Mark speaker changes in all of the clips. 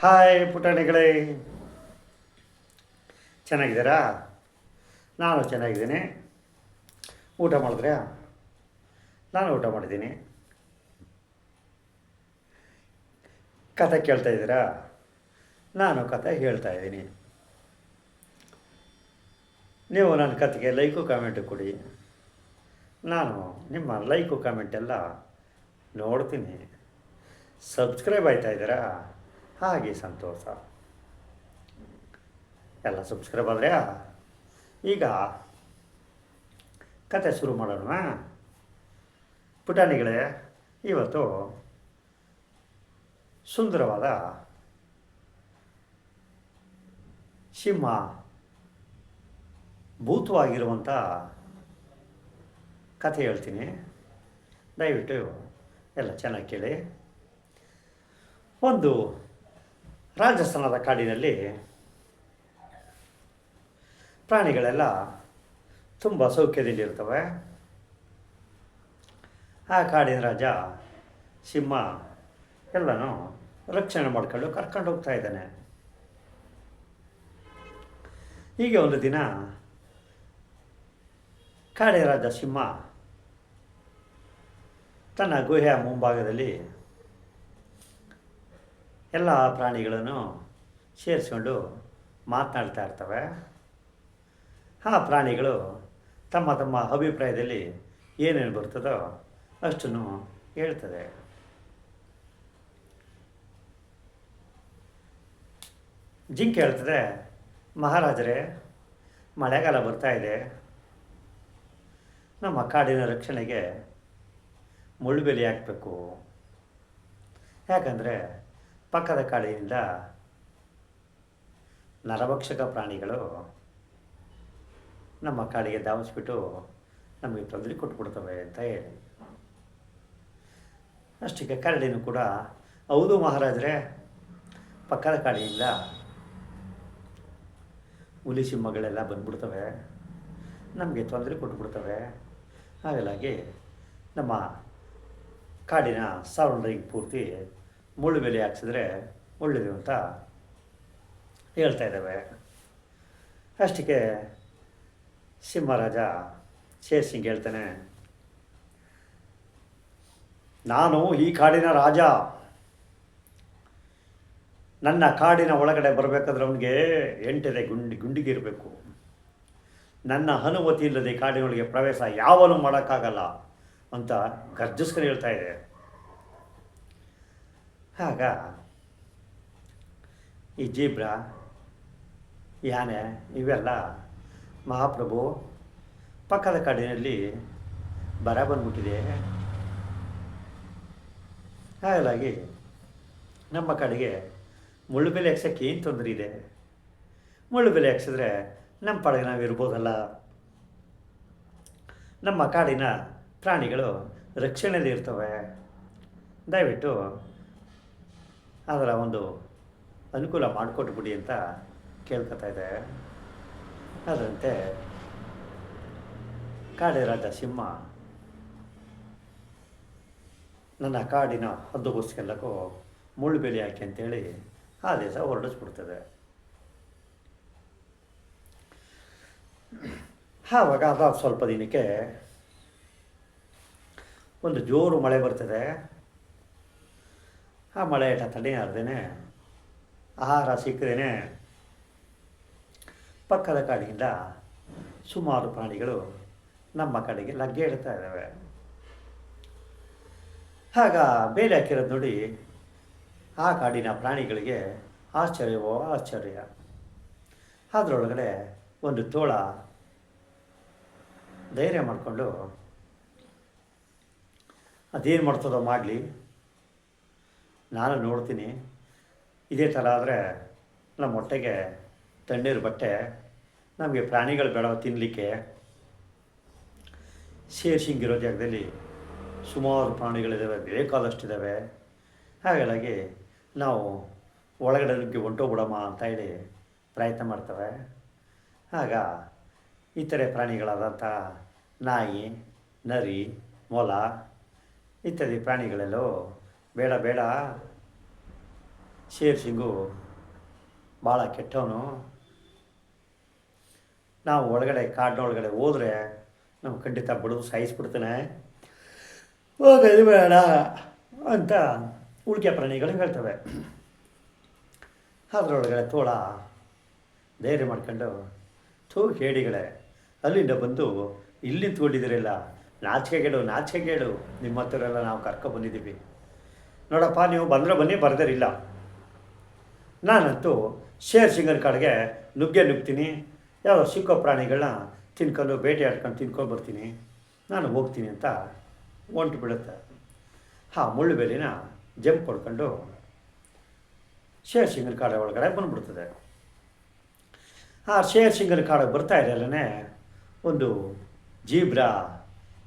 Speaker 1: Hi ಪುಟಾಣಿಗಳೇ, ಚೆನ್ನಾಗಿದ್ದೀರಾ? ನಾನು ಚೆನ್ನಾಗಿದ್ದೀನಿ. ಊಟ ಮಾಡಿದ್ರಾ? ನಾನು ಊಟ ಮಾಡಿದ್ದೀನಿ. ಕತೆ ಕೇಳ್ತಾ ಇದ್ದೀರಾ? ನಾನು ಕತೆ ಹೇಳ್ತಾ ಇದ್ದೀನಿ. ನೀವು ನನ್ನ ಕತೆಗೆ ಲೈಕು ಕಾಮೆಂಟು ಕೊಡಿ. ನಾನು ನಿಮ್ಮ ಲೈಕು ಕಾಮೆಂಟೆಲ್ಲ ನೋಡ್ತೀನಿ. ಸಬ್ಸ್ಕ್ರೈಬ್ ಆಯ್ತಾ ಇದ್ದೀರಾ? ಹಾಗೆ ಸಂತೋಷ. ಎಲ್ಲ ಸಬ್ಸ್ಕ್ರೈಬ್ ಆದರೆ ಈಗ ಕತೆ ಶುರು ಮಾಡೋಣ. ಪುಟಾಣಿಗಳೇ, ಇವತ್ತು ಸುಂದರವಾದ ಸಿಂಹ ಭೂತವಾಗಿರುವಂಥ ಕಥೆ ಹೇಳ್ತೀನಿ. ದಯವಿಟ್ಟು ಎಲ್ಲ ಚೆನ್ನಾಗಿ ಕೇಳಿ. ಒಂದು ರಾಜಸ್ಥಾನದ ಕಾಡಿನಲ್ಲಿ ಪ್ರಾಣಿಗಳೆಲ್ಲ ತುಂಬ ಸೌಖ್ಯದಲ್ಲಿರ್ತವೆ. ಆ ಕಾಡಿನ ರಾಜ ಸಿಂಹ ಎಲ್ಲನೂ ರಕ್ಷಣೆ ಮಾಡ್ಕೊಂಡು ಕರ್ಕೊಂಡು ಹೋಗ್ತಾ ಇದ್ದಾನೆ. ಹೀಗೆ ಒಂದು ದಿನ ಕಾಡಿನ ರಾಜ ಸಿಂಹ ತನ್ನ ಗುಹೆಯ ಮುಂಭಾಗದಲ್ಲಿ ಎಲ್ಲ ಪ್ರಾಣಿಗಳನ್ನು ಸೇರಿಸ್ಕೊಂಡು ಮಾತನಾಡ್ತಾ ಇರ್ತವೆ. ಆ ಪ್ರಾಣಿಗಳು ತಮ್ಮ ತಮ್ಮ ಅಭಿಪ್ರಾಯದಲ್ಲಿ ಏನೇನು ಬರ್ತದೋ ಅಷ್ಟನ್ನು ಹೇಳ್ತದೆ. ಜಿಂಕೆ ಹೇಳ್ತದೆ, ಮಹಾರಾಜರೇ, ಮಳೆಗಾಲ ಬರ್ತಾ ಇದೆ. ನಮ್ಮ ಕಾಡಿನ ರಕ್ಷಣೆಗೆ ಮುಳ್ಳುಬೇಲಿ ಹಾಕಬೇಕು. ಯಾಕಂದರೆ ಪಕ್ಕದ ಕಾಡಿನಿಂದ ನರಭಕ್ಷಕ ಪ್ರಾಣಿಗಳು ನಮ್ಮ ಕಾಡಿಗೆ ಧಾವಿಸ್ಬಿಟ್ಟು ನಮಗೆ ತೊಂದರೆ ಕೊಟ್ಬಿಡ್ತವೆ ಅಂತ ಹೇಳಿ. ಅಷ್ಟಕ್ಕೆ ಕರಡಿನೂ ಕೂಡ, ಹೌದು ಮಹಾರಾಜರೇ, ಪಕ್ಕದ ಕಾಡಿನಿಂದ ಹುಲಿ ಸಿಂಹಗಳೆಲ್ಲ ಬಂದ್ಬಿಡ್ತವೆ, ನಮಗೆ ತೊಂದರೆ ಕೊಟ್ಬಿಡ್ತವೆ. ಹಾಗಾಗಿ ನಮ್ಮ ಕಾಡಿನ ಸರೌಂಡಿಂಗ್ ಪೂರ್ತಿ ಮುಳ್ಳು ಬೇಲಿ ಹಾಕ್ಸಿದ್ರೆ ಒಳ್ಳೆಯದು ಅಂತ ಹೇಳ್ತಾ ಇದ್ದಾವೆ. ಅಷ್ಟಕ್ಕೆ ಸಿಂಹರಾಜ ಶೇರ್ ಸಿಂಗ್ ಹೇಳ್ತಾನೆ, ನಾನು ಈ ಕಾಡಿನ ರಾಜ. ನನ್ನ ಕಾಡಿನ ಒಳಗಡೆ ಬರಬೇಕಾದ್ರೆ ಅವನಿಗೆ ಎಂಟದೆ ಗುಂಡಿಗೆ ಇರಬೇಕು. ನನ್ನ ಅನುಮತಿ ಇಲ್ಲದೆ ಕಾಡಿನೊಳಗೆ ಪ್ರವೇಶ ಯಾವನೂ ಮಾಡೋಕ್ಕಾಗಲ್ಲ ಅಂತ ಗರ್ಜಿಸ್ಕೊಂಡು ಹೇಳ್ತಾ ಇದೆ. ಆಗ ಈ ಜೀಬ್ರಾ, ಯಾನೆ ಇವೆಲ್ಲ, ಮಹಾಪ್ರಭು, ಪಕ್ಕದ ಕಾಡಿನಲ್ಲಿ ಬರ ಬಂದ್ಬಿಟ್ಟಿದೆ. ಹಾಗಾಗಿ ನಮ್ಮ ಕಾಡಿಗೆ ಮುಳ್ಳು ಬೆಲೆ ಹಾಕ್ಸೋಕ್ಕೆ ಏನು ತೊಂದರೆ ಇದೆ? ಮುಳ್ಳು ಬೆಲೆ ಹಾಕ್ಸಿದ್ರೆ ನಮ್ಮ ಪಾಡಿಗೆ ನಾವು ಇರ್ಬೋದಲ್ಲ. ನಮ್ಮ ಕಾಡಿನ ಪ್ರಾಣಿಗಳು ರಕ್ಷಣೆಯಲ್ಲಿ ಇರ್ತವೆ. ದಯವಿಟ್ಟು ಅದರ ಒಂದು ಅನುಕೂಲ ಮಾಡಿಕೊಟ್ಬಿಡಿ ಅಂತ ಕೇಳ್ಕೊತಾ ಇದೆ. ಅದರಂತೆ ಕಾಡಿನ ರಾಜ ಸಿಂಹ ನನ್ನ ಕಾಡಿನ ಹದ್ದುಬಸ್ಗೆಲ್ಲಕ್ಕೂ ಮುಳ್ಳು ಬೇಲಿ ಹಾಕಿ ಅಂತೇಳಿ ಆದೇಶ ಹೊರಡಿಸ್ಬಿಡ್ತದೆ. ಆವಾಗ ಅದಾದ ಸ್ವಲ್ಪ ದಿನಕ್ಕೆ ಒಂದು ಜೋರು ಮಳೆ ಬರ್ತದೆ. ಆ ಮಳೆ ತಡೆಯಾರ್ದೇನೆ, ಆಹಾರ ಸಿಕ್ಕದೇನೆ ಪಕ್ಕದ ಕಾಡಿನಿಂದ ಸುಮಾರು ಪ್ರಾಣಿಗಳು ನಮ್ಮ ಕಡೆಗೆ ಲಗ್ಗೆ ಇಡ್ತಾ ಇದ್ದಾವೆ. ಆಗ ಬೇಲಿ ಹಾಕಿರೋದು ನೋಡಿ ಆ ಕಾಡಿನ ಪ್ರಾಣಿಗಳಿಗೆ ಆಶ್ಚರ್ಯವೋ ಆಶ್ಚರ್ಯ. ಅದರೊಳಗಡೆ ಒಂದು ತೋಳ ಧೈರ್ಯ ಮಾಡಿಕೊಂಡು, ಅದೇನು ಮಾಡ್ತದೋ ಮಾಡಲಿ, ನಾನು ನೋಡ್ತೀನಿ. ಇದೇ ಥರ ಆದರೆ ನಮ್ಮ ಹೊಟ್ಟೆಗೆ ತಣ್ಣೀರು ಬಟ್ಟೆ, ನಮಗೆ ಪ್ರಾಣಿಗಳು ಬೇಡ ತಿನ್ನಲಿಕ್ಕೆ. ಶೇರ್ಸಿಂಗಿರೋ ಜಾಗದಲ್ಲಿ ಸುಮಾರು ಪ್ರಾಣಿಗಳಿದ್ದಾವೆ, ಬೇಕಾದಷ್ಟಿದ್ದಾವೆ. ಹಾಗಾಗಿ ನಾವು ಒಳಗಡೆ ನುಗ್ಗಿ ಹೊಂಟೋಗ್ಬಿಡಮ್ಮ ಅಂತ ಹೇಳಿ ಪ್ರಯತ್ನ ಮಾಡ್ತವೆ. ಆಗ ಇತರೆ ಪ್ರಾಣಿಗಳಾದಂಥ ನಾಯಿ, ನರಿ, ಮೊಲ ಇತ್ಯಾದಿ ಪ್ರಾಣಿಗಳೆಲ್ಲೋ ಬೇಡ ಬೇಡ, ಶೇರ್ ಸಿಂಗು ಭಾಳ ಕೆಟ್ಟವನು. ನಾವು ಒಳಗಡೆ ಕಾಡಿನೊಳಗಡೆ ಹೋದರೆ ನಾವು ಖಂಡಿತ ಬಿಡೋದು ಸಾಯಿಸ್ಬಿಡ್ತಾನೆ, ಹೋಗೋದು ಬೇಡ ಅಂತ ಉಳಿಕೆ ಪ್ರಾಣಿಗಳು ಹೇಳ್ತವೆ. ಅದರೊಳಗಡೆ ತೋಳ ಧೈರ್ಯ ಮಾಡ್ಕೊಂಡು, ಹೇಡಿಗಳೇ, ಅಲ್ಲಿಂದ ಬಂದು ಇಲ್ಲಿ ನಿಂತ್ಕೊಂಡಿದ್ದೀರಲ್ಲ, ನಾಚಿಕೆಗೇಡು, ನಿಮ್ಮ ಹತ್ತಿರೆಲ್ಲ ನಾವು ಕರ್ಕೊಬಂದಿದ್ದೀವಿ. ನೋಡಪ್ಪ, ನೀವು ಬಂದರೆ ಬನ್ನಿ, ಬರ್ದರಿಲ್ಲ. ನಾನಂತೂ ಶೇರ್ ಸಿಂಗನ ಕಾಡಿಗೆ ನುಗ್ತೀನಿ, ಯಾವುದೋ ಸಿಕ್ಕೋ ಪ್ರಾಣಿಗಳನ್ನ ತಿನ್ಕೊಂಡು ಬೇಟೆ ಆಡ್ಕೊಂಡು ತಿನ್ಕೊಂಡು ಬರ್ತೀನಿ, ನಾನು ಹೋಗ್ತೀನಿ ಅಂತ ಹೊಂಟು ಬಿಡುತ್ತೆ. ಮುಳ್ಳು ಬೇಲಿನ ಜಂಪ್ ಕೊಡ್ಕೊಂಡು ಶೇರ್ ಸಿಂಗನ ಕಾಡ ಒಳಗಡೆ ಬಂದುಬಿಡ್ತದೆ. ಶೇರ್ ಸಿಂಗನ ಕಾಡಿಗೆ ಬರ್ತಾ ಇರಲ್ಲೇ ಒಂದು ಜೀಬ್ರಾ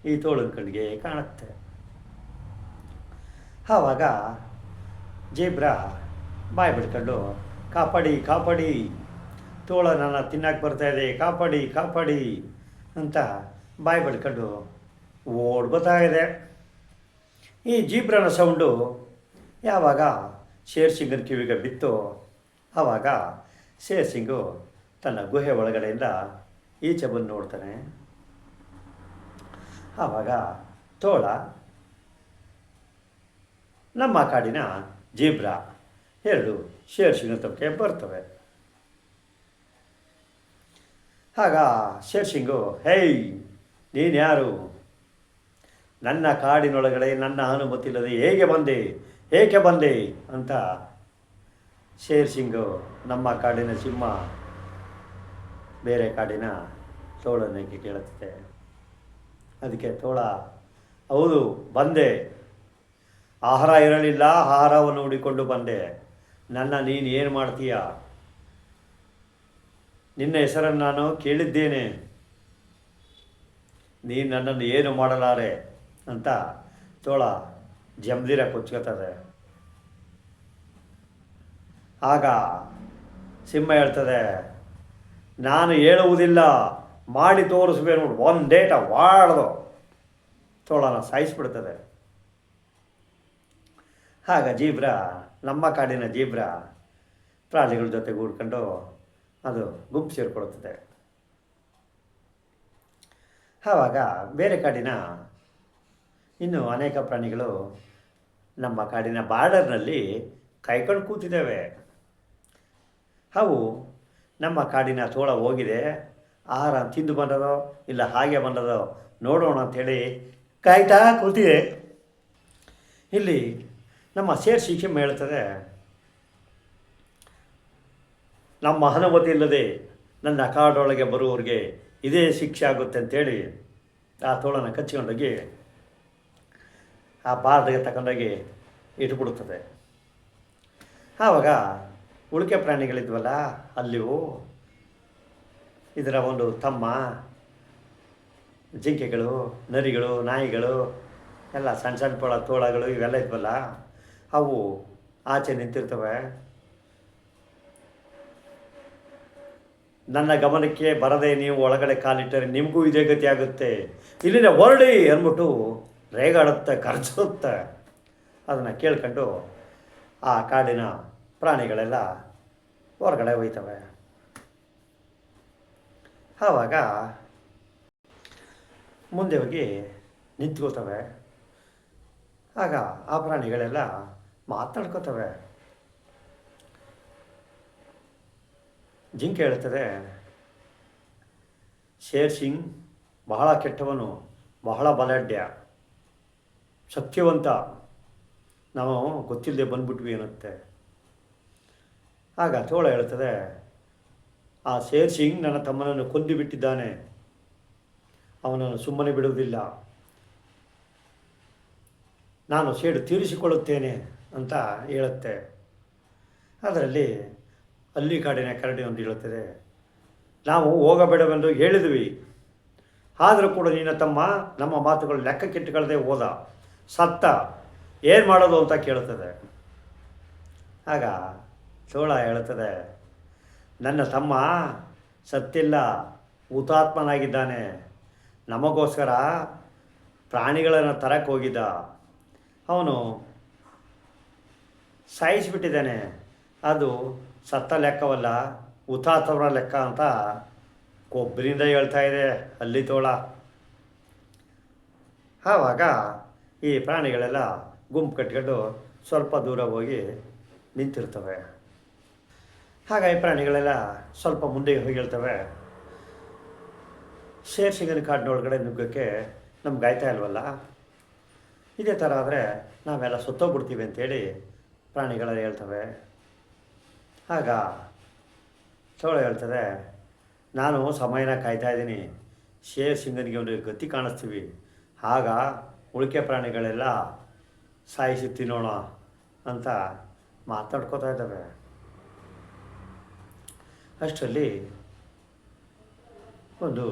Speaker 1: ಈ ತೋಳನ ಕಣ್ಣಿಗೆ ಕಾಣುತ್ತೆ. ಆವಾಗ ಜೀಬ್ರಾ ಬಾಯಿ ಬಿಡ್ಕೊಂಡು, ಕಾಪಾಡಿ, ತೋಳ ನನ್ನ ತಿನ್ನಕ್ಕೆ ಬರ್ತಾಯಿದೆ, ಕಾಪಾಡಿ ಅಂತ ಬಾಯಿ ಬಿಡ್ಕೊಂಡು ಓಡ್ಬರ್ತಾಯಿದೆ. ಈ ಜೀಬ್ರಾನ ಸೌಂಡು ಯಾವಾಗ ಶೇರ್ ಸಿಂಗನ ಕಿವಿಗೆ ಬಿತ್ತು, ಆವಾಗ ಶೇರ್ ಸಿಂಗು ತನ್ನ ಗುಹೆ ಒಳಗಡೆಯಿಂದ ಈಚೆ ಬಂದು ನೋಡ್ತಾನೆ. ಆವಾಗ ತೋಳ, ನಮ್ಮ ಕಾಡಿನ ಜೀಬ್ರಾ ಎರಡು ಶೇರ್ ಸಿಂಗನ ತಪ್ಪಕ್ಕೆ ಬರ್ತವೆ. ಆಗ ಶೇರ್ ಸಿಂಗು, ಹೇಯ್, ನೀನು ಯಾರು? ನನ್ನ ಕಾಡಿನೊಳಗಡೆ ನನ್ನ ಅನುಮತಿ ಇಲ್ಲದೆ ಏಕೆ ಬಂದೆ ಅಂತ ಶೇರ್ ಸಿಂಗು, ನಮ್ಮ ಕಾಡಿನ ಸಿಂಹ ಬೇರೆ ಕಾಡಿನ ತೋಳನಿಗೆ ಕೇಳುತ್ತೆ. ಅದಕ್ಕೆ ತೋಳ, ಹೌದು ಬಂದೆ, ಆಹಾರ ಇರಲಿಲ್ಲ, ಆಹಾರವನ್ನು ಹುಡಿಕೊಂಡು ಬಂದೆ. ನೀನು ಏನು ಮಾಡ್ತೀಯ? ನಿನ್ನ ಹೆಸರನ್ನು ನಾನು ಕೇಳಿದ್ದೇನೆ, ನೀನು ನನ್ನನ್ನು ಏನು ಮಾಡಲಾರೆ ಅಂತ ತೋಳ ಜಮದಿರ ಕೊಚ್ಕೋತದೆ. ಆಗ ಸಿಂಹ ಹೇಳ್ತದೆ, ನಾನು ಹೇಳುವುದಿಲ್ಲ, ಮಾಡಿ ತೋರಿಸ್ಬೇಕು ನೋಡು, ಒಂದೇಟ ವಾಡ್ದು ತೋಳನ ಸಾಯಿಸ್ಬಿಡ್ತದೆ. ಆಗ ಜೀಬ್ರಾ, ನಮ್ಮ ಕಾಡಿನ ಜೀಬ್ರಾ ಪ್ರಾಣಿಗಳ ಜೊತೆ ಕೂಡ್ಕೊಂಡು ಅದು ಗುಂಪು ಸೇರಿಕೊಳ್ಳುತ್ತದೆ. ಆವಾಗ ಬೇರೆ ಕಾಡಿನ ಇನ್ನೂ ಅನೇಕ ಪ್ರಾಣಿಗಳು ನಮ್ಮ ಕಾಡಿನ ಬಾರ್ಡರ್ನಲ್ಲಿ ಕಾಯ್ಕೊಂಡು ಕೂತಿದ್ದಾವೆ. ಅವು ನಮ್ಮ ಕಾಡಿನ ತೋಳ ಹೋಗಿದೆ, ಆಹಾರ ತಿಂದು ಬಂದದೋ ಇಲ್ಲ ಹಾಗೆ ಬಂದದೋ ನೋಡೋಣ ಅಂಥೇಳಿ ಕಾಯ್ತಾ ಕೂತಿದೆ. ಇಲ್ಲಿ ನಮ್ಮ ಶೇರ್ ಸಿಂಹ ಹೇಳ್ತದೆ, ನಮ್ಮ ಅನುಮತಿ ಇಲ್ಲದೆ ನನ್ನ ಕಾಡೊಳಗೆ ಬರುವವರಿಗೆ ಇದೇ ಶಿಕ್ಷೆ ಆಗುತ್ತೆ ಅಂತೇಳಿ ಆ ತೋಳನ ಕಚ್ಚಿಕೊಂಡೋಗಿ ಆ ಬಾರ್ಡ್ಗೆ ತಗೊಂಡೋಗಿ ಇಟ್ಬಿಡುತ್ತದೆ. ಆವಾಗ ಉಳಿಕೆ ಪ್ರಾಣಿಗಳಿದ್ವಲ್ಲ, ಅಲ್ಲಿವು ಇದರ ಒಂದು ತಮ್ಮ ಜಿಂಕೆಗಳು, ನರಿಗಳು, ನಾಯಿಗಳು ಎಲ್ಲ ಸಣ್ಣ ತೋಳಗಳು ಇವೆಲ್ಲ ಇದ್ವಲ್ಲ, ಅವು ಆಚೆ ನಿಂತಿರ್ತವೆ. ನನ್ನ ಗಮನಕ್ಕೆ ಬರದೆ ನೀವು ಒಳಗಡೆ ಕಾಲಿಟ್ಟರೆ ನಿಮಗೂ ಇದೇ ಗತಿ ಆಗುತ್ತೆ, ಇಲ್ಲಿಂದ ಹೊರಡಿ ಅಂದ್ಬಿಟ್ಟು ರೇಗಾಡುತ್ತೆ, ಕರ್ಚುತ್ತೆ. ಅದನ್ನು ಕೇಳ್ಕೊಂಡು ಆ ಕಾಡಿನ ಪ್ರಾಣಿಗಳೆಲ್ಲ ಹೊರಗಡೆ ಹೋಯ್ತವೆ. ಆವಾಗ ಮುಂದೆ ಹೋಗಿ ನಿಂತ್ಕೋತವೆ. ಆಗ ಆ ಪ್ರಾಣಿಗಳೆಲ್ಲ ಮಾತಾಡ್ಕೋತವೆ. ಜಿಂಕೆ ಹೇಳ್ತದೆ, ಶೇರ್ ಸಿಂಗ್ ಬಹಳ ಕೆಟ್ಟವನು, ಬಹಳ ಬಲಾಢ್ಯ, ಶಕ್ತಿವಂತ, ನಾವು ಗೊತ್ತಿಲ್ಲದೆ ಬಂದ್ಬಿಟ್ವಿ ಅನ್ನತ್ತೆ. ಆಗ ತೋಳ ಹೇಳ್ತದೆ, ಆ ಶೇರ್ ಸಿಂಗ್ ನನ್ನ ತಮ್ಮನನ್ನು ಕೊಂದು ಬಿಟ್ಟಿದ್ದಾನೆ, ಅವನನ್ನು ಸುಮ್ಮನೆ ಬಿಡುವುದಿಲ್ಲ, ನಾನು ಸೇಡು ತೀರಿಸಿಕೊಳ್ಳುತ್ತೇನೆ ಅಂತ ಹೇಳುತ್ತೆ. ಅದರಲ್ಲಿ ಅಲ್ಲಿ ಕಾಡಿನ ಕರಡಿ ಒಂದು ಹೇಳುತ್ತದೆ, ನಾವು ಹೋಗಬೇಡವೆಂದು ಹೇಳಿದ್ವಿ, ಆದರೂ ಕೂಡ ನಿನ್ನ ತಮ್ಮ ನಮ್ಮ ಮಾತುಗಳು ಲೆಕ್ಕಕ್ಕಿಟ್ಟುಕೊಳ್ಳದೆ ಹೋದ, ಸತ್ತ, ಏನು ಮಾಡೋದು ಅಂತ ಕೇಳುತ್ತದೆ. ಆಗ ತೋಳ ಹೇಳುತ್ತದೆ, ನನ್ನ ತಮ್ಮ ಸತ್ತಿಲ್ಲ, ಹುತಾತ್ಮನಾಗಿದ್ದಾನೆ, ನಮಗೋಸ್ಕರ ಪ್ರಾಣಿಗಳನ್ನು ತರಕ್ಕೆ ಹೋಗಿದ್ದ, ಅವನು ಸಾಯಿಸಿಬಿಟ್ಟಿದ್ದಾನೆ, ಅದು ಸತ್ತ ಲೆಕ್ಕವಲ್ಲ, ಹುತಾತ್ಮರ ಲೆಕ್ಕ ಅಂತ ಕೊಬ್ಬರಿಂದ ಹೇಳ್ತಾ ಇದೆ ಅಲ್ಲಿ ತೋಳ. ಆವಾಗ ಈ ಪ್ರಾಣಿಗಳೆಲ್ಲ ಗುಂಪು ಕಟ್ಕೊಂಡು ಸ್ವಲ್ಪ ದೂರ ಹೋಗಿ ನಿಂತಿರ್ತವೆ. ಆಗ ಈ ಪ್ರಾಣಿಗಳೆಲ್ಲ ಸ್ವಲ್ಪ ಮುಂದೆ ಹೋಗಿ ಹೇಳ್ತವೆ, ಶೇರ್ಸಿಂಗನ ಕಾಡಿನೊಳಗಡೆ ನುಗ್ಗಕ್ಕೆ ನಮ್ಗೆ ಆಯ್ತಾ ಇಲ್ವಲ್ಲ, ಇದೇ ಥರ ಆದರೆ ನಾವೆಲ್ಲ ಸುತ್ತೋಗ್ಬಿಡ್ತೀವಿ ಅಂತೇಳಿ ಪ್ರಾಣಿಗಳೆಲ್ಲ ಹೇಳ್ತವೆ. ಆಗ ತೋಳ ಹೇಳ್ತದೆ, ನಾನು ಸಮಯನ ಕಾಯ್ತಾ ಇದ್ದೀನಿ, ಶೇರ್ಸಿಂಗನಿಗೆ ಒಂದು ಗತಿ ಕಾಣಿಸ್ತೀವಿ, ಆಗ ಉಳಿಕೆ ಪ್ರಾಣಿಗಳೆಲ್ಲ ಸಾಯಿಸಿ ತಿನ್ನೋಣ ಅಂತ ಮಾತಾಡ್ಕೋತಾ ಇದ್ದಾವೆ. ಅಷ್ಟರಲ್ಲಿ ಒಂದು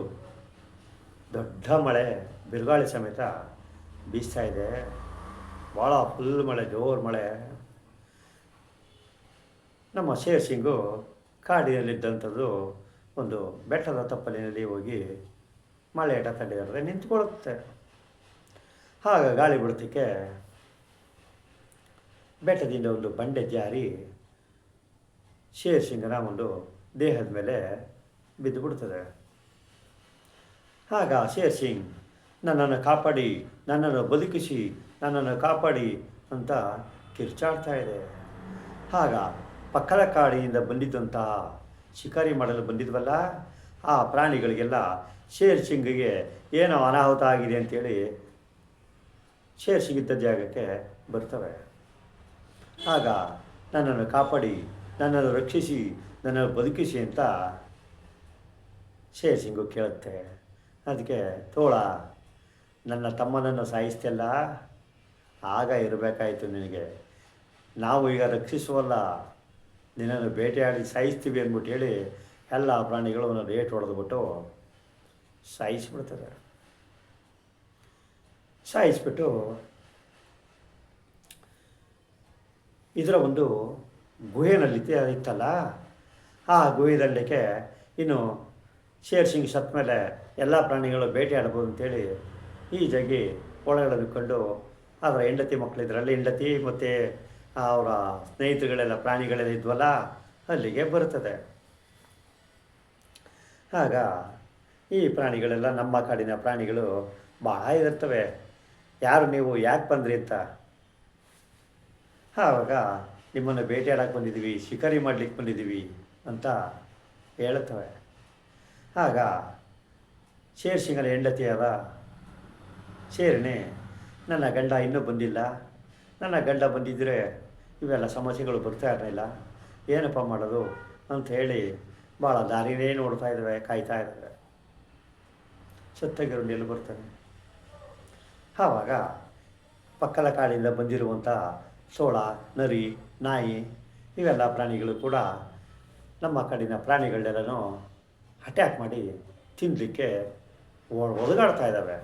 Speaker 1: ದೊಡ್ಡ ಮಳೆ ಬಿರುಗಾಳಿ ಸಮೇತ ಬೀಸ್ತಾ ಇದೆ. ಭಾಳ ಫುಲ್ ಮಳೆ, ಜೋರು ಮಳೆ. ನಮ್ಮ ಶೇರ್ಸಿಂಗು ಕಾಡಿನಲ್ಲಿದ್ದಂಥದ್ದು ಒಂದು ಬೆಟ್ಟದ ತಪ್ಪಲಿನಲ್ಲಿ ಹೋಗಿ ಮಳೆ ತಡೆಯದೆ ನಿಂತ್ಕೊಳ್ಳುತ್ತೆ. ಆಗ ಗಾಳಿ ಬಿಡೋದಕ್ಕೆ ಬೆಟ್ಟದಿಂದ ಒಂದು ಬಂಡೆ ಜಾರಿ ಶೇರ್ಸಿಂಗನ ಒಂದು ದೇಹದ ಮೇಲೆ ಬಿದ್ದು ಬಿಡ್ತದೆ. ಆಗ ಶೇರ್ಸಿಂಗ್ ನನ್ನನ್ನು ಕಾಪಾಡಿ, ನನ್ನನ್ನು ಬದುಕಿಸಿ, ನನ್ನನ್ನು ಕಾಪಾಡಿ ಅಂತ ಕಿರ್ಚಾಡ್ತಾ ಇದೆ. ಆಗ ಪಕ್ಕದ ಕಾಡಿನಿಂದ ಬಂದಿದ್ದಂತಹ ಶಿಕಾರಿ ಮಾಡಲು ಬಂದಿದ್ವಲ್ಲ ಆ ಪ್ರಾಣಿಗಳಿಗೆಲ್ಲ ಶೇರ್ಸಿಂಗಿಗೆ ಏನೋ ಅನಾಹುತ ಆಗಿದೆ ಅಂಥೇಳಿ ಶೇರ್ಸಿಂಗಿದ್ದ ಜಾಗಕ್ಕೆ ಬರ್ತವೆ. ಆಗ ನನ್ನನ್ನು ಕಾಪಾಡಿ, ನನ್ನನ್ನು ರಕ್ಷಿಸಿ, ನನ್ನನ್ನು ಬದುಕಿಸಿ ಅಂತ ಶೇರ್ಸಿಂಗು ಕೇಳುತ್ತೆ. ಅದಕ್ಕೆ ತೋಳ, ನನ್ನ ತಮ್ಮನನ್ನು ಸಾಯಿಸ್ತಿಲ್ಲ, ಆಗ ಇರಬೇಕಾಯಿತು ನಿನಗೆ, ನಾವು ಈಗ ರಕ್ಷಿಸುವಲ್ಲ, ನಿನ್ನನ್ನು ಬೇಟೆಯಾಡಿ ಸಾಯಿಸ್ತೀವಿ ಅಂದ್ಬಿಟ್ಟು ಹೇಳಿ ಎಲ್ಲ ಪ್ರಾಣಿಗಳು ಒಂದು ರೇಟ್ ಹೊಡೆದ್ಬಿಟ್ಟು ಸಾಯಿಸಿಬಿಡ್ತದೆ. ಸಾಯಿಸಿಬಿಟ್ಟು ಇದರ ಒಂದು ಗುಹೆನಲ್ಲಿ ಇತ್ತಲ್ಲ, ಆ ಗುಹೆದಲ್ಲಿಗೆ ಇನ್ನು ಶೇರ್ಸಿಂಗ್ ಸತ್ತ ಮೇಲೆ ಎಲ್ಲ ಪ್ರಾಣಿಗಳು ಬೇಟೆಯಾಡ್ಬೋದು ಅಂತೇಳಿ ಈಜಾಗಿ ಒಳಗಡೆ ಬಿಟ್ಕೊಂಡು ಅದರ ಹೆಂಡತಿ ಮಕ್ಕಳಿದ್ರಲ್ಲಿ ಹೆಂಡತಿ ಮತ್ತು ಅವರ ಸ್ನೇಹಿತರುಗಳೆಲ್ಲ ಪ್ರಾಣಿಗಳೆಲ್ಲ ಇದ್ವಲ್ಲ ಅಲ್ಲಿಗೆ ಬರುತ್ತದೆ. ಆಗ ಈ ಪ್ರಾಣಿಗಳೆಲ್ಲ ನಮ್ಮ ಕಾಡಿನ ಪ್ರಾಣಿಗಳು ಭಾಳ ಇರ್ತವೆ, ಯಾರು ನೀವು ಯಾಕೆ ಬಂದ್ರಿ ಅಂತ. ಆವಾಗ ನಿಮ್ಮನ್ನು ಬೇಟೆಯಾಡಕ್ಕೆ ಬಂದಿದ್ದೀವಿ, ಶಿಕಾರಿ ಮಾಡಲಿಕ್ಕೆ ಬಂದಿದ್ದೀವಿ ಅಂತ ಹೇಳುತ್ತವೆ. ಆಗ ಶೇರ್ಸಿಂಗನ ಹೆಂಡತಿಯಾದ ಶೇರ್ಣಿ, ನನ್ನ ಗಂಡ ಇನ್ನೂ ಬಂದಿಲ್ಲ, ನನ್ನ ಗಂಡ ಬಂದಿದ್ದರೆ ಇವೆಲ್ಲ ಸಮಸ್ಯೆಗಳು ಬರ್ತಾ ಇರಲಿಲ್ಲ, ಏನಪ್ಪ ಮಾಡೋದು ಅಂತ ಹೇಳಿ ಭಾಳ ದಾರಿನೇ ನೋಡ್ತಾ ಇದ್ದಾವೆ, ಕಾಯ್ತಾ ಇದ್ದಾವೆ. ಸತ್ತಗಿರುಂಡಿ ಎಲ್ಲಿ ಬರ್ತಾನೆ. ಆವಾಗ ಪಕ್ಕದ ಕಾಡಿಂದ ಬಂದಿರುವಂಥ ಸೋಳ, ನರಿ, ನಾಯಿ ಇವೆಲ್ಲ ಪ್ರಾಣಿಗಳು ಕೂಡ ನಮ್ಮ ಕಾಡಿನ ಪ್ರಾಣಿಗಳೆಲ್ಲನೂ ಅಟ್ಯಾಕ್ ಮಾಡಿ ತಿನ್ನಲಿಕ್ಕೆ ಒದಗಾಡ್ತಾ ಇದ್ದಾವೆ.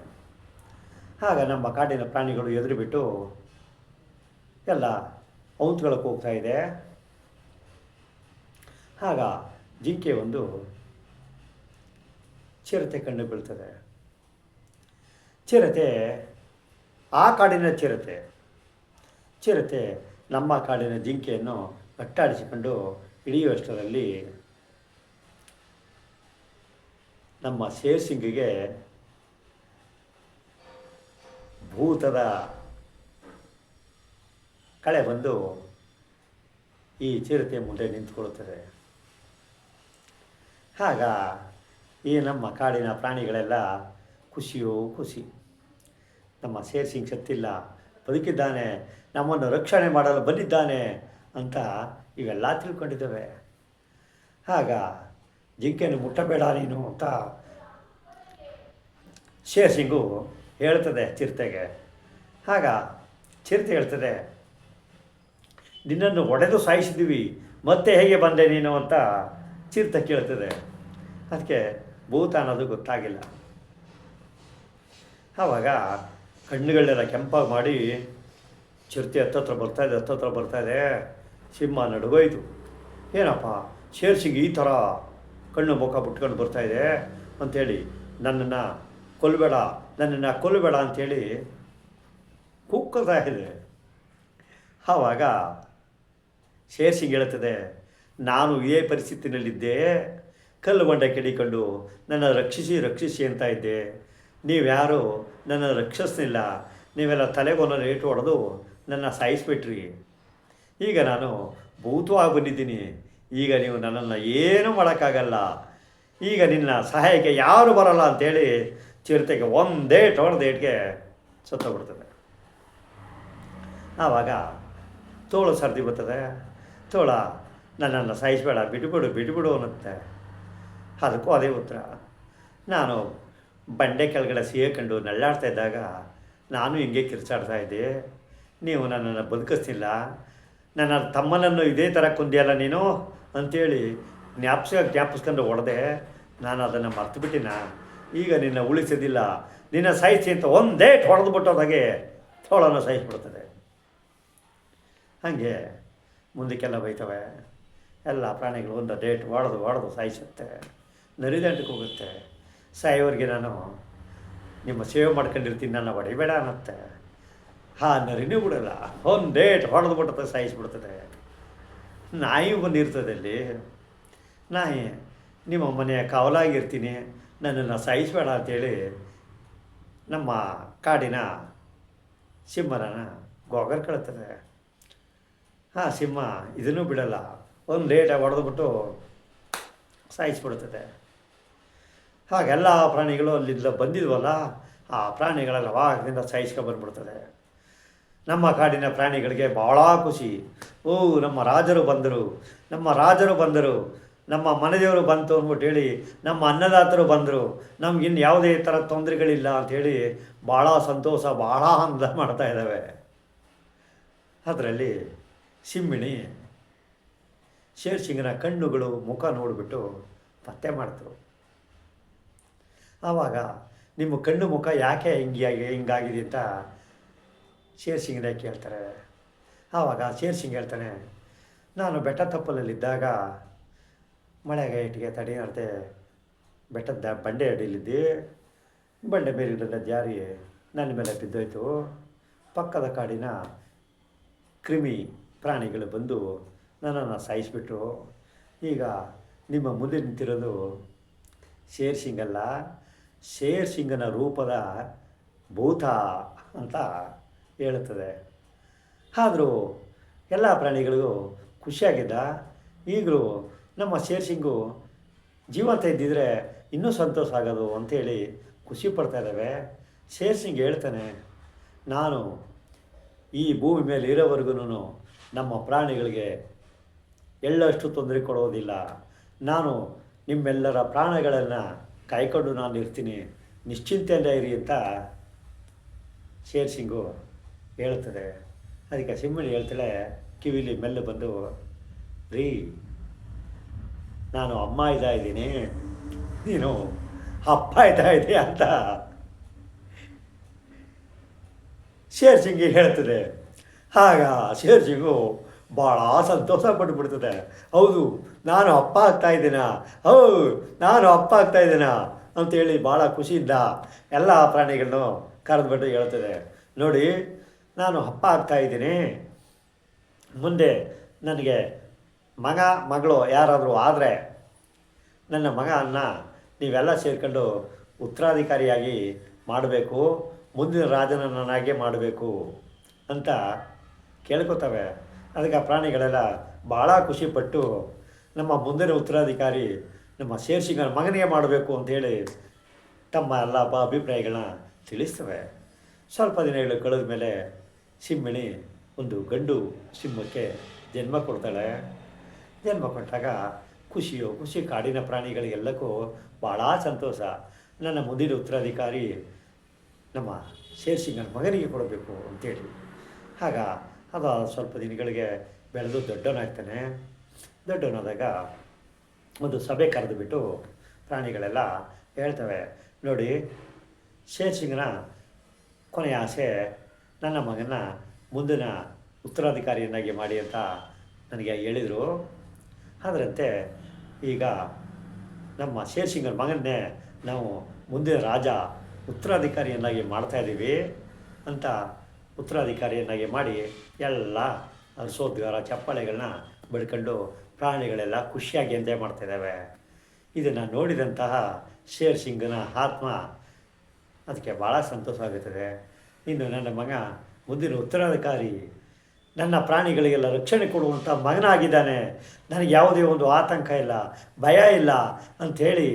Speaker 1: ಆಗ ನಮ್ಮ ಕಾಡಿನ ಪ್ರಾಣಿಗಳು ಎದುರುಬಿಟ್ಟು ಎಲ್ಲ ಔಂತ್ಗಳಕ್ಕೆ ಹೋಗ್ತಾ ಇದೆ. ಆಗ ಜಿಂಕೆ ಒಂದು ಚಿರತೆ ಕಂಡು ಬೀಳ್ತದೆ. ಚಿರತೆ ಆ ಕಾಡಿನ ಚಿರತೆ ನಮ್ಮ ಕಾಡಿನ ಜಿಂಕೆಯನ್ನು ಅಟ್ಟಾಡಿಸಿಕೊಂಡು ಹಿಡಿಯುವಷ್ಟರಲ್ಲಿ ನಮ್ಮ ಶೇರ್ಸಿಂಗಿಗೆ ಭೂತದ ಕಳೆ ಬಂದು ಈ ಚಿರತೆ ಮುಂದೆ ನಿಂತ್ಕೊಳ್ಳುತ್ತದೆ. ಆಗ ಈ ನಮ್ಮ ಕಾಡಿನ ಪ್ರಾಣಿಗಳೆಲ್ಲ ಖುಷಿಯೋ ಖುಷಿ, ನಮ್ಮ ಶೇರ್ಸಿಂಗ್ ಸತ್ತಿಲ್ಲ, ಬದುಕಿದ್ದಾನೆ, ನಮ್ಮನ್ನು ರಕ್ಷಣೆ ಮಾಡಲು ಬಂದಿದ್ದಾನೆ ಅಂತ ಇವೆಲ್ಲ ತಿಳ್ಕೊಂಡಿದ್ದಾವೆ. ಆಗ ಜಿಂಕೆಯನ್ನು ಮುಟ್ಟಬೇಡ ನೀನು ಅಂತ ಶೇರ್ಸಿಂಗು ಹೇಳ್ತದೆ ಚಿರತೆಗೆ. ಆಗ ಚಿರತೆ ಹೇಳ್ತದೆ, ನಿನ್ನನ್ನು ಹೊಡೆದು ಸಾಯಿಸಿದ್ದೀವಿ, ಮತ್ತೆ ಹೇಗೆ ಬಂದೆ ನೀನು ಅಂತ ಚಿರತೆ ಕೇಳ್ತದೆ. ಅದಕ್ಕೆ ಭೂತ ಅನ್ನೋದು ಗೊತ್ತಾಗಿಲ್ಲ. ಆವಾಗ ಕಣ್ಣುಗಳನ್ನೆಲ್ಲ ಕೆಂಪಾಗಿ ಮಾಡಿ ಚಿರತೆ ಹತ್ತತ್ರ ಬರ್ತಾಯಿದೆ. ಸಿಂಹ ನಡುಗೋಯ್ತು. ಏನಪ್ಪ ಶೇರ್ಸಿಂಗ್ ಈ ಥರ ಕಣ್ಣು ಮುಖ ಬಿಟ್ಕೊಂಡು ಬರ್ತಾಯಿದೆ ಅಂಥೇಳಿ ನನ್ನನ್ನು ಕೊಲ್ಲಬೇಡ ಅಂಥೇಳಿ ಕೂಗ್ತಾ ಇದೆ. ಆವಾಗ ಶೇರ್ಸಿಂಗ್ ಹೇಳುತ್ತದೆ, ನಾನು ಇದೇ ಪರಿಸ್ಥಿತಿನಲ್ಲಿದ್ದೆ, ಕಲ್ಲು ಬಂಡೆ ಕೆಡಿಕೊಂಡು ನನ್ನ ರಕ್ಷಿಸಿ ಅಂತ ಇದ್ದೆ. ನೀವ್ಯಾರು ನನ್ನ ರಕ್ಷಿಸ್ಲಿಲ್ಲ, ನೀವೆಲ್ಲ ತಲೆಗೊಂದು ಏಟು ಹೊಡೆದು ನನ್ನ ಸಾಯಿಸ್ಬಿಟ್ರಿ. ಈಗ ನಾನು ಭೂತವಾಗಿ ಬಂದಿದ್ದೀನಿ, ಈಗ ನೀವು ನನ್ನನ್ನು ಏನೂ ಮಾಡೋಕ್ಕಾಗಲ್ಲ, ಈಗ ನಿನ್ನ ಸಹಾಯಕ್ಕೆ ಯಾರು ಬರಲ್ಲ ಅಂಥೇಳಿ ಚಿರತೆಗೆ ಒಂದೇ ಹೊಡೆದೇಟ್ಗೆ ಸತ್ತೋಗ್ಬಿಡ್ತದೆ. ಆವಾಗ ತೋಳು ಸರ್ದಿ ಬರ್ತದೆ. ತೋಳ ನನ್ನನ್ನು ಸಾಯಿಸಬೇಡ, ಬಿಟ್ಬಿಡು ಅನ್ನುತ್ತೆ. ಅದಕ್ಕೂ ಅದೇ ಉತ್ತರ. ನಾನು ಬಂಡೆ ಕೆಳಗಡೆ ಸೇರ್ಕೊಂಡು ನಳ್ಳಾಡ್ತಾ ಇದ್ದಾಗ ನಾನು ಹಿಂಗೆ ಕಿರ್ಚಾಡ್ತಾ ಇದ್ದೆ, ನೀವು ನನ್ನನ್ನು ಬದುಕಿಸ್ತಿಲ್ಲ, ನನ್ನ ತಮ್ಮನನ್ನು ಇದೇ ಥರ ಕೊಂದಿಯಲ್ಲ ನೀನು ಅಂಥೇಳಿ ಜ್ಞಾಪಿಸ್ಕೊಂಡು ಹೊಡೆದೆ. ನಾನು ಅದನ್ನು ಮರ್ತುಬಿಟ್ಟಿನ, ಈಗ ನಿನ್ನ ಉಳಿಸೋದಿಲ್ಲ, ನಿನ್ನ ಸಾಯಿಸಿ ಅಂತ ಒಂದೇ ಹೊಡೆದ್ಬಿಟ್ಟೋದಾಗೆ ತೋಳನ್ನು ಸಾಯಿಸ್ಬಿಡ್ತದೆ. ಹಾಗೆ ಮುಂದಕ್ಕೆಲ್ಲ ಬೈತವೆ. ಎಲ್ಲ ಪ್ರಾಣಿಗಳು ಒಂದು ಡೇಟ್ ಹೊಡೆದು ಸಾಯಿಸುತ್ತೆ. ನರಿದಂಟಕ್ಕೆ ಹೋಗುತ್ತೆ. ಸಾಯೋರಿಗೆ ನಾನು ನಿಮ್ಮ ಸೇವೆ ಮಾಡ್ಕೊಂಡಿರ್ತೀನಿ, ನನ್ನ ಹೊಡಿಬೇಡ ಅನ್ನತ್ತೆ. ನರಿನೂ ಬಿಡಲ್ಲ, ಒಂದು ಡೇಟ್ ಹೊಡೆದ್ಬಿಟ್ಟದೆ, ಸಾಯಿಸ್ಬಿಡ್ತದೆ. ನಾಯಿ ಬಂದಿರ್ತದೆ ಅಲ್ಲಿ. ನಾಯಿ, ನಿಮ್ಮ ಮನೆಯ ಕಾವಲಾಗಿರ್ತೀನಿ, ನನ್ನನ್ನು ಸಾಯಿಸಬೇಡ ಅಂತೇಳಿ ನಮ್ಮ ಕಾಡಿನ ಸಿಂಹನ ಗೋಗರ್ ಕಳ್ತದೆ. ಸಿಂಹ ಇದನ್ನೂ ಬಿಡಲ್ಲ, ಒಂದು ಡೇಟಾಗಿ ಹೊಡೆದ್ಬಿಟ್ಟು ಸಾಯಿಸ್ಬಿಡ್ತದೆ. ಹಾಗೆಲ್ಲ ಪ್ರಾಣಿಗಳು ಅಲ್ಲಿಂದ ಬಂದಿದ್ವಲ್ಲ, ಆ ಪ್ರಾಣಿಗಳೆಲ್ಲ ವಾಗದಿಂದ ಸಾಯಿಸ್ಕೊಂಡ್ಬಂದ್ಬಿಡ್ತದೆ. ನಮ್ಮ ಕಾಡಿನ ಪ್ರಾಣಿಗಳಿಗೆ ಭಾಳ ಖುಷಿ. ನಮ್ಮ ರಾಜರು ಬಂದರು, ನಮ್ಮ ಮನೆದೇವರು ಬಂತು ಅಂದ್ಬಿಟ್ಟು ಹೇಳಿ, ನಮ್ಮ ಅನ್ನದಾತರು ಬಂದರು, ನಮಗಿನ್ನು ಯಾವುದೇ ಥರ ತೊಂದರೆಗಳಿಲ್ಲ ಅಂಥೇಳಿ ಭಾಳ ಸಂತೋಷ, ಭಾಳ ಆನಂದ ಮಾಡ್ತಾ ಇದ್ದಾವೆ. ಅದರಲ್ಲಿ ಸಿಂಹಿಣಿ ಶೇರ್ಸಿಂಗನ ಕಣ್ಣುಗಳು ಮುಖ ನೋಡಿಬಿಟ್ಟು ಪತ್ತೆ ಮಾಡ್ತರು. ಆವಾಗ ನಿಮ್ಮ ಕಣ್ಣು ಮುಖ ಯಾಕೆ ಹಿಂಗಾಗಿದೆ ಅಂತ ಶೇರ್ಸಿಂಗನೇ ಕೇಳ್ತಾರೆ. ಆವಾಗ ಶೇರ್ಸಿಂಗ್ ಹೇಳ್ತಾನೆ, ನಾನು ಬೆಟ್ಟ ತಪ್ಪಲಲ್ಲಿದ್ದಾಗ ಮಳೆಗೆ ಇಟ್ಟಿಗೆ ತಡೆಯಂತೆ ಬೆಟ್ಟದ ಬಂಡೆ ಅಡಿಲಿದ್ದೆ. ಬಂಡೆ ಮೇಲಿದ್ದ ಜಾರಿ ನನ್ನ ಮೇಲೆ ಬಿದ್ದೋಯ್ತು. ಪಕ್ಕದ ಕಾಡಿನ ಕ್ರಿಮಿ ಪ್ರಾಣಿಗಳು ಬಂದು ನನ್ನನ್ನು ಸಾಯಿಸಿಬಿಟ್ರು. ಈಗ ನಿಮ್ಮ ಮುಂದೆ ನಿಂತಿರೋದು ಶೇರ್ಸಿಂಗಲ್ಲ, ಶೇರ್ಸಿಂಗನ ರೂಪದ ಭೂತ ಅಂತ ಹೇಳುತ್ತದೆ. ಆದರೂ ಎಲ್ಲ ಪ್ರಾಣಿಗಳಿಗೂ ಖುಷಿಯಾಗಿದ್ದ. ಈಗಲೂ ನಮ್ಮ ಶೇರ್ಸಿಂಗು ಜೀವಂತ ಇದ್ದಿದ್ರೆ ಇನ್ನೂ ಸಂತೋಷ ಆಗೋದು ಅಂಥೇಳಿ ಖುಷಿ ಪಡ್ತಾ ಇದ್ದಾವೆ. ಶೇರ್ಸಿಂಗ್ ಹೇಳ್ತಾನೆ, ನಾನು ಈ ಭೂಮಿ ಮೇಲೆ ಇರೋವರೆಗೂ ನಮ್ಮ ಪ್ರಾಣಿಗಳಿಗೆ ಎಳ್ಳಷ್ಟು ತೊಂದರೆ ಕೊಡೋದಿಲ್ಲ. ನಾನು ನಿಮ್ಮೆಲ್ಲರ ಪ್ರಾಣಗಳನ್ನು ಕಾಯ್ಕೊಂಡು ನಾನು ಇರ್ತೀನಿ, ನಿಶ್ಚಿಂತೆಯಿಂದ ಇರಿ ಅಂತ ಶೇರ್ಸಿಂಗು ಹೇಳ್ತದೆ. ಅದಕ್ಕೆ ಸಿಂಹಿಣಿ ಹೇಳ್ತಾಳೆ ಕಿವಿಲಿ ಮೆಲ್ಲ ಬಂದು, ರೀ, ನಾನು ಅಮ್ಮ ಇದ್ದೀನಿ, ನೀನು ಅಪ್ಪ ಇದ್ದೆ ಅಂತ ಶೇರ್ಸಿಂಗಿ ಹೇಳ್ತದೆ. ಆಗ ಶೇರ್ಸಿಂಗು ಭಾಳ ಸಂತೋಷ ಪಟ್ಟುಬಿಡ್ತದೆ. ಹೌದು, ನಾನು ಅಪ್ಪ ಆಗ್ತಾಯಿದ್ದೀನಾ ಅಂತೇಳಿ ಭಾಳ ಖುಷಿಯಿಂದ ಎಲ್ಲ ಪ್ರಾಣಿಗಳನ್ನು ಕರೆದುಬಿಟ್ಟು ಹೇಳ್ತದೆ, ನೋಡಿ, ನಾನು ಅಪ್ಪ ಆಗ್ತಾಯಿದ್ದೀನಿ, ಮುಂದೆ ನನಗೆ ಮಗಳು ಯಾರಾದರೂ ಆದರೆ ನನ್ನ ಮಗನ ನೀವೆಲ್ಲ ಸೇರಿಕೊಂಡು ಉತ್ತರಾಧಿಕಾರಿಯಾಗಿ ಮಾಡಬೇಕು, ಮುಂದಿನ ರಾಜನನ್ನಾಗೆ ಮಾಡಬೇಕು ಅಂತ ಕೇಳ್ಕೊತವೆ. ಅದಕ್ಕೆ ಆ ಪ್ರಾಣಿಗಳೆಲ್ಲ ಭಾಳ ಖುಷಿಪಟ್ಟು ನಮ್ಮ ಮುಂದಿನ ಉತ್ತರಾಧಿಕಾರಿ ನಮ್ಮ ಶೇರ್ಸಿಂಗನ ಮಗನಿಗೆ ಮಾಡಬೇಕು ಅಂಥೇಳಿ ತಮ್ಮ ಎಲ್ಲ ಅಭಿಪ್ರಾಯಗಳನ್ನ ತಿಳಿಸ್ತವೆ. ಸ್ವಲ್ಪ ದಿನಗಳು ಕಳೆದ ಮೇಲೆ ಸಿಂಹಿಣಿ ಒಂದು ಗಂಡು ಸಿಂಹಕ್ಕೆ ಜನ್ಮ ಕೊಡ್ತಾಳೆ. ಜನ್ಮ ಕೊಟ್ಟಾಗ ಖುಷಿ ಕಾಡಿನ ಪ್ರಾಣಿಗಳಿಗೆಲ್ಲಕ್ಕೂ ಭಾಳ ಸಂತೋಷ. ನನ್ನ ಮುಂದಿನ ಉತ್ತರಾಧಿಕಾರಿ ನಮ್ಮ ಶೇರ್ಸಿಂಗನ ಮಗನಿಗೆ ಕೊಡಬೇಕು ಅಂತೇಳಿ. ಆಗ ಅದು ಸ್ವಲ್ಪ ದಿನಗಳಿಗೆ ಬೆಳೆದು ದೊಡ್ಡವನಾಗ್ತಾನೆ. ದೊಡ್ಡವನಾದಾಗ ಒಂದು ಸಭೆ ಕರೆದುಬಿಟ್ಟು ಪ್ರಾಣಿಗಳೆಲ್ಲ ಹೇಳ್ತವೆ, ನೋಡಿ, ಶೇರ್ಸಿಂಗನ ಕೊನೆಯ ಆಸೆ ನನ್ನ ಮಗನ ಮುಂದಿನ ಉತ್ತರಾಧಿಕಾರಿಯನ್ನಾಗಿ ಮಾಡಿ ಅಂತ ನನಗೆ ಹೇಳಿದರು. ಅದರಂತೆ ಈಗ ನಮ್ಮ ಶೇರ್ಸಿಂಗನ ಮಗನ್ನೇ ನಾವು ಮುಂದಿನ ರಾಜ ಉತ್ತರಾಧಿಕಾರಿಯನ್ನಾಗಿ ಮಾಡ್ತಾಯಿದ್ದೀವಿ ಅಂತ ಉತ್ತರಾಧಿಕಾರಿಯನ್ನಾಗಿ ಮಾಡಿ ಎಲ್ಲ ಹರ್ಷೋದ್ಗಾರ ಚಪ್ಪಾಳೆಗಳನ್ನ ಬಡ್ಕೊಂಡು ಪ್ರಾಣಿಗಳೆಲ್ಲ ಖುಷಿಯಾಗಿ ಎಂಜಾಯ್ ಮಾಡ್ತಾಯಿದ್ದಾವೆ. ಇದನ್ನು ನೋಡಿದಂತಹ ಶೇರ್ ಸಿಂಗನ ಆತ್ಮ ಅದಕ್ಕೆ ಭಾಳ ಸಂತೋಷವಾಗುತ್ತದೆ. ಇನ್ನು ನನ್ನ ಮಗ ಮುಂದಿನ ಉತ್ತರಾಧಿಕಾರಿ, ನನ್ನ ಪ್ರಾಣಿಗಳಿಗೆಲ್ಲ ರಕ್ಷಣೆ ಕೊಡುವಂಥ ಮಗನಾಗಿದ್ದಾನೆ, ನನಗೆ ಯಾವುದೇ ಒಂದು ಆತಂಕ ಇಲ್ಲ, ಭಯ ಇಲ್ಲ ಅಂಥೇಳಿ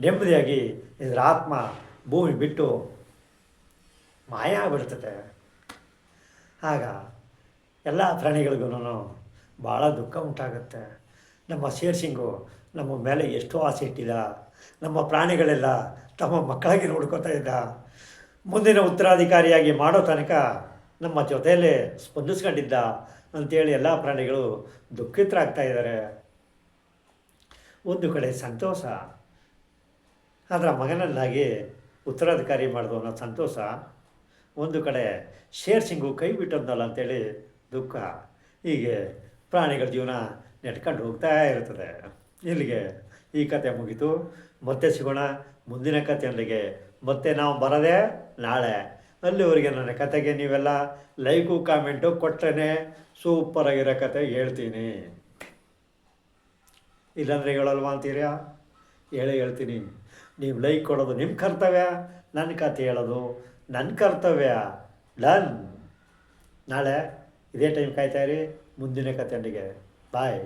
Speaker 1: ನೆಮ್ಮದಿಯಾಗಿ ಇದರ ಆತ್ಮ ಭೂಮಿ ಬಿಟ್ಟು ಮಾಯ ಆಗ್ಬಿಡ್ತದೆ. ಆಗ ಎಲ್ಲ ಪ್ರಾಣಿಗಳಿಗೂ ಭಾಳ ದುಃಖ ಉಂಟಾಗುತ್ತೆ. ನಮ್ಮ ಶೇರ್ಸಿಂಗು ನಮ್ಮ ಮೇಲೆ ಎಷ್ಟೋ ಆಸೆ ಇಟ್ಟಿದ್ದ, ನಮ್ಮ ಪ್ರಾಣಿಗಳೆಲ್ಲ ತಮ್ಮ ಮಕ್ಕಳಾಗಿ ನೋಡ್ಕೋತಾ ಇದ್ದ, ಮುಂದಿನ ಉತ್ತರಾಧಿಕಾರಿಯಾಗಿ ಮಾಡೋ ತನಕ ನಮ್ಮ ಜೊತೆಯಲ್ಲೇ ಸ್ಪಂದಿಸ್ಕೊಂಡಿದ್ದ ಅಂಥೇಳಿ ಎಲ್ಲ ಪ್ರಾಣಿಗಳು ದುಃಖಿತರಾಗ್ತಾ ಇದ್ದಾರೆ. ಒಂದು ಕಡೆ ಸಂತೋಷ, ಅದರ ಮಗನನ್ನಾಗಿ ಉತ್ತರಾಧಿಕಾರಿ ಮಾಡಿದ್ರು ಅನ್ನೋ ಸಂತೋಷ, ಒಂದು ಕಡೆ ಶೇರ್ ಸಿಂಗು ಕೈ ಬಿಟ್ಟಂದಲ್ಲ ಅಂಥೇಳಿ ದುಃಖ. ಹೀಗೆ ಪ್ರಾಣಿಗಳ ಜೀವನ ನೆಟ್ಕೊಂಡು ಹೋಗ್ತಾ ಇರ್ತದೆ. ಇಲ್ಲಿಗೆ ಈ ಕತೆ ಮುಗೀತು. ಮತ್ತೆ ಸಿಗೋಣ ಮುಂದಿನ ಕಥೆಯೊಂದಿಗೆ. ಮತ್ತೆ ನಾವು ಬರೋದೇ ನಾಳೆ. ಅಲ್ಲಿವರೆಗೆ ನನ್ನ ಕತೆಗೆ ನೀವೆಲ್ಲ ಲೈಕು ಕಾಮೆಂಟು ಕೊಟ್ಟರೆ ಸೂಪರಾಗಿರೋ ಕತೆ ಹೇಳ್ತೀನಿ. ಇಲ್ಲಾಂದರೆ ಹೇಳಲ್ವಾ ಅಂತೀರಾ? ಹೇಳ್ತೀನಿ. ನೀವು ಲೈಕ್ ಕೊಡೋದು ನಿಮ್ಮ ಕರ್ತವ್ಯ, ನನ್ನ ಕತೆ ಹೇಳೋದು ನನ್ನ ಕರ್ತವ್ಯ. ಡನ್. ನಾಳೆ ಇದೇ ಟೈಮ್ ಕಾಯ್ತಾಯಿರಿ ಮುಂದಿನ ಕಥೆಯೊಂದಿಗೆ. ಬಾಯ್.